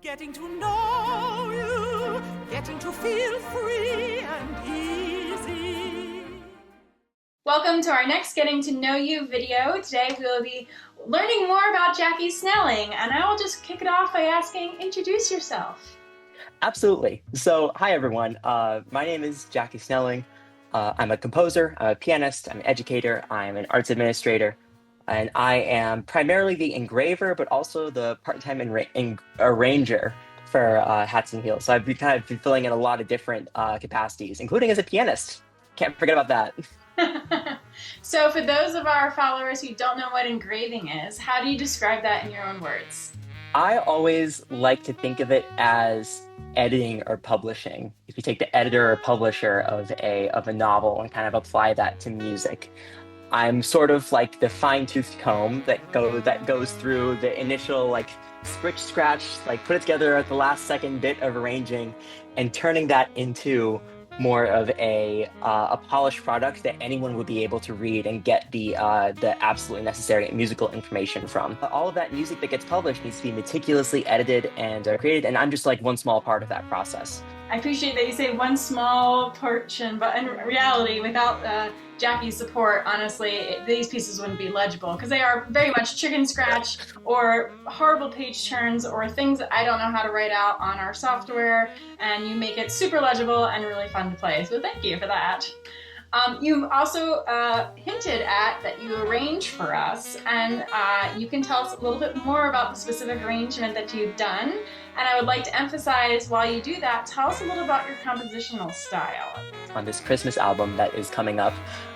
Getting to know you, getting to feel free and easy. Welcome to our next Getting to Know You video. Today we will be learning more about Jack Snelling, and I will just kick it off by asking, introduce yourself. Absolutely. So, hi everyone. My name is Jacky Snelling. I'm a composer, I'm a pianist, I'm an educator, I'm an arts administrator, and I am primarily the engraver, but also the part-time arranger for Hats and Heels. So I've been filling in a lot of different capacities, including as a pianist. Can't forget about that. So for those of our followers who don't know what engraving is, how do you describe that in your own words? I always like to think of it as editing or publishing. If you take the editor or publisher of a novel and kind of apply that to music, I'm sort of like the fine-toothed comb that goes through the initial like scratch, like put it together at the last second bit of arranging, and turning that into more of a polished product that anyone would be able to read and get the absolutely necessary musical information from. All of that music that gets published needs to be meticulously edited and created, and I'm just like one small part of that process. I appreciate that you say one small portion, but in reality, without Jacky's support, honestly, these pieces wouldn't be legible because they are very much chicken scratch or horrible page turns or things that I don't know how to write out on our software, and you make it super legible and really fun to play. So thank you for that. You've also hinted at that you arrange for us, and you can tell us a little bit more about the specific arrangement that you've done. And I would like to emphasize, while you do that, tell us a little about your compositional style. On this Christmas album that is coming up,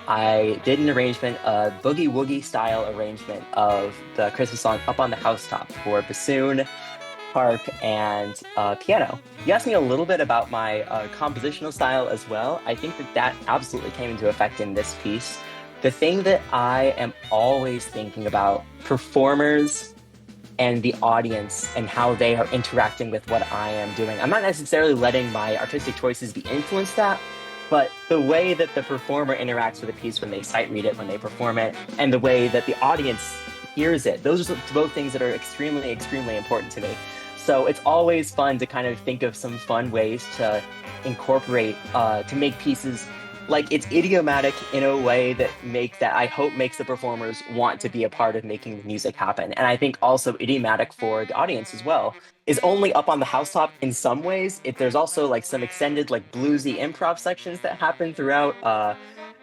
I did an arrangement, a boogie woogie style arrangement of the Christmas song Up on the Housetop for bassoon, harp, and piano. You asked me a little bit about my compositional style as well. I think that absolutely came into effect in this piece. The thing that I am always thinking about, performers and the audience and how they are interacting with what I am doing. I'm not necessarily letting my artistic choices be influenced that, but the way that the performer interacts with a piece when they sight read it, when they perform it, and the way that the audience hears it, those are both things that are extremely, extremely important to me. So it's always fun to kind of think of some fun ways to incorporate, to make pieces like it's idiomatic in a way that I hope makes the performers want to be a part of making the music happen. And I think also idiomatic for the audience as well is only Up on the Housetop in some ways. There's also like some extended like bluesy improv sections that happen throughout.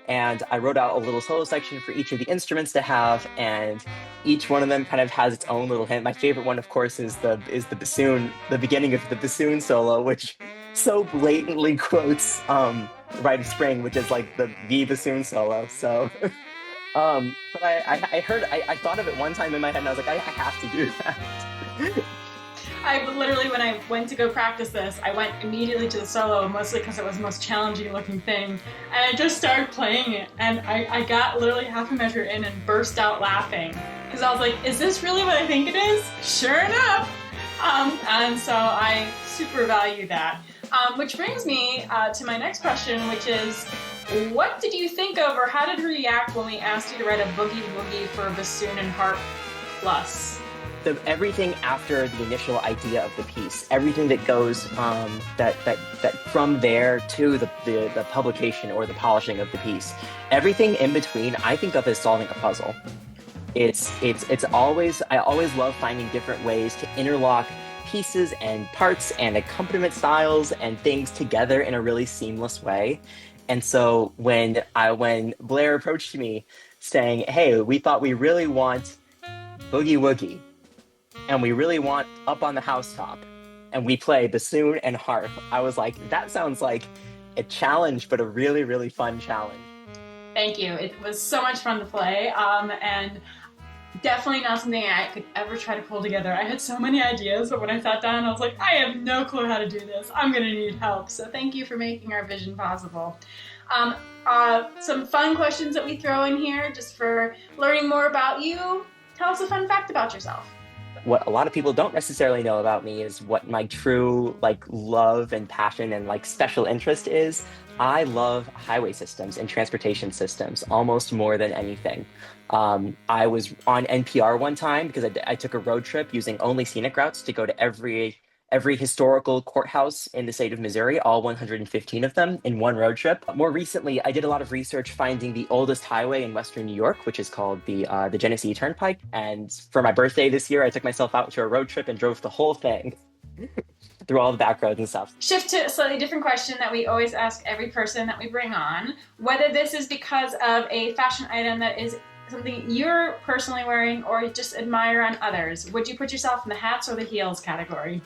And I wrote out a little solo section for each of the instruments to have, and each one of them kind of has its own little hint. My favorite one, of course, is the bassoon, the beginning of the bassoon solo, which so blatantly quotes Rite of Spring, which is like the bassoon solo. So, but I thought of it one time in my head, and I was like, I have to do that. I literally, when I went to go practice this, I went immediately to the solo, mostly because it was the most challenging looking thing, and I just started playing it, and I got literally half a measure in and burst out laughing, because I was like, is this really what I think it is? Sure enough! And so I super value that. Which brings me to my next question, which is, what did you think of, or how did you react when we asked you to write a boogie woogie for bassoon and harp plus? Everything after the initial idea of the piece, everything that goes that from there to the publication or the polishing of the piece, everything in between, I think of as solving a puzzle. I always love finding different ways to interlock pieces and parts and accompaniment styles and things together in a really seamless way. And so when Blaire approached me saying, hey, we thought we really want boogie woogie, and we really want Up on the Housetop, and we play bassoon and harp, I was like, that sounds like a challenge, but a really, really fun challenge. Thank you. It was so much fun to play, and definitely not something I could ever try to pull together. I had so many ideas, but when I sat down, I was like, I have no clue how to do this. I'm going to need help. So thank you for making our vision possible. Some fun questions that we throw in here just for learning more about you. Tell us a fun fact about yourself. What a lot of people don't necessarily know about me is what my true love and passion and special interest is. I love highway systems and transportation systems almost more than anything. I was on NPR one time because I took a road trip using only scenic routes to go to every every historical courthouse in the state of Missouri, all 115 of them, in one road trip. More recently, I did a lot of research finding the oldest highway in Western New York, which is called the Genesee Turnpike. And for my birthday this year, I took myself out to a road trip and drove the whole thing through all the back roads and stuff. Shift to a slightly different question that we always ask every person that we bring on, whether this is because of a fashion item that is something you're personally wearing or just admire on others. Would you put yourself in the hats or the heels category?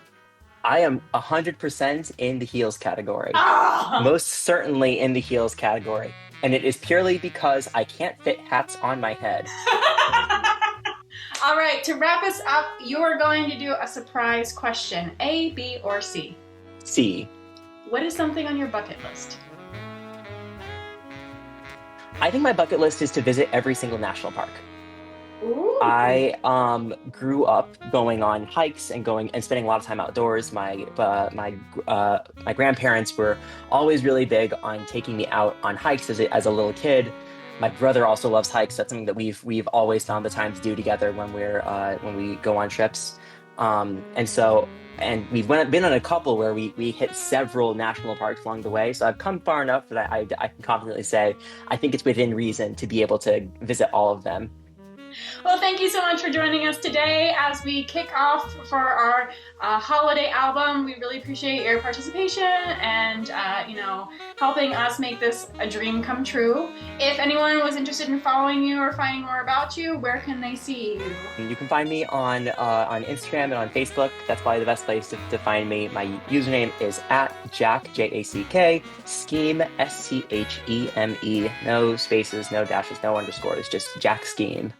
I am 100% in the heels category. Oh! Most certainly in the heels category. And it is purely because I can't fit hats on my head. All right, to wrap us up, you are going to do a surprise question. A, B, or C? C. What is something on your bucket list? I think my bucket list is to visit every single national park. Ooh. I grew up going on hikes and spending a lot of time outdoors. My grandparents were always really big on taking me out on hikes as a little kid. My brother also loves hikes. That's something that we've always found the time to do together when we go on trips. And we've been on a couple where we hit several national parks along the way. So I've come far enough that I can confidently say I think it's within reason to be able to visit all of them. Well, thank you so much for joining us today as we kick off for our holiday album. We really appreciate your participation and, helping us make this a dream come true. If anyone was interested in following you or finding more about you, where can they see you? You can find me on Instagram and on Facebook. That's probably the best place to find me. My username is @Jack, Jack, Scheme, Scheme. No spaces, no dashes, no underscores, just Jack Scheme.